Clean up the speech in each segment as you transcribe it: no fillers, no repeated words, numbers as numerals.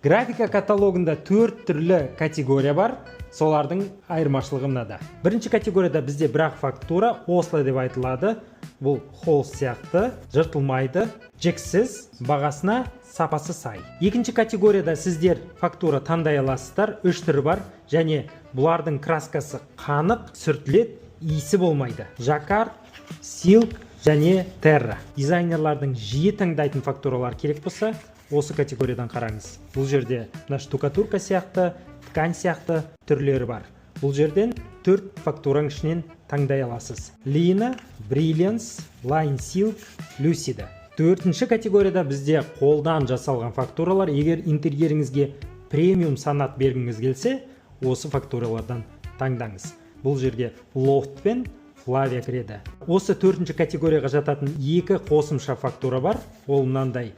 Графика каталогында 4 түрлі категория бар. Солардың айырмашылығы мынада. Бірінші категорияда бізде бірақ фактура осылай деп айтылады. Бұл холст сияқты, жыртылмайды, жексіз, бағасына сапасы сай. Екінші категорияда сіздер фактура таңдай аласыздар, 3 түрі бар, және бұлардың краскасы қанық, сүртіледі, иісі болмайды. Жаккард, силк және терра. Дизайнерлардың жиі таңдайтын фактуралар керек болса, осы категориядан қараңыз. Бұл жерде штукатурка сияқты, ткань сияқты түрлері бар. Бұл жерден 4 фактураның ішінен таңдай аласыз. Lina, Brilliance, Line Silk, Lucida. 4-ші категорияда бізде қолдан жасалған фактуралар. Егер интерьеріңізге премиум санат бергіңіз келсе, осы фактуралардан таңдаңыз. Бұл жерге Loft пен Flavia кіреді. Осы 4-ші категорияға жататын 2 қосымша фактура бар. Ол мынандай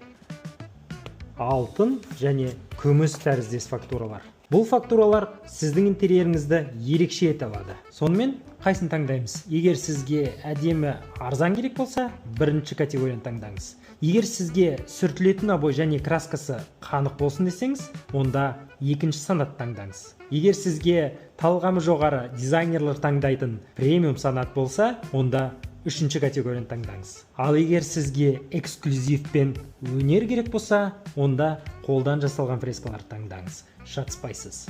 алтын және күміс тәріздес фактуралар. Бұл фактуралар сіздің интерьеріңізді ерекше ете алады. Сонымен қайсын таңдаймыз? Егер сізге әдемі арзан керек болса, 1-ші категорияны таңдаңыз. Егер сізге сүртілетін обой және краскасы қанық болсын десеңіз, онда 2-ші санат таңдаңыз. Егер сізге талғамы жоғары дизайнерлер таңдайтын премиум санат болса, онда 3-ші категорияны таңдаңыз. Ал егер сізге эксклюзив пен өнер керек болса, онда қолдан жасалған фрескалар таңдаңыз. Шатыспайсыз.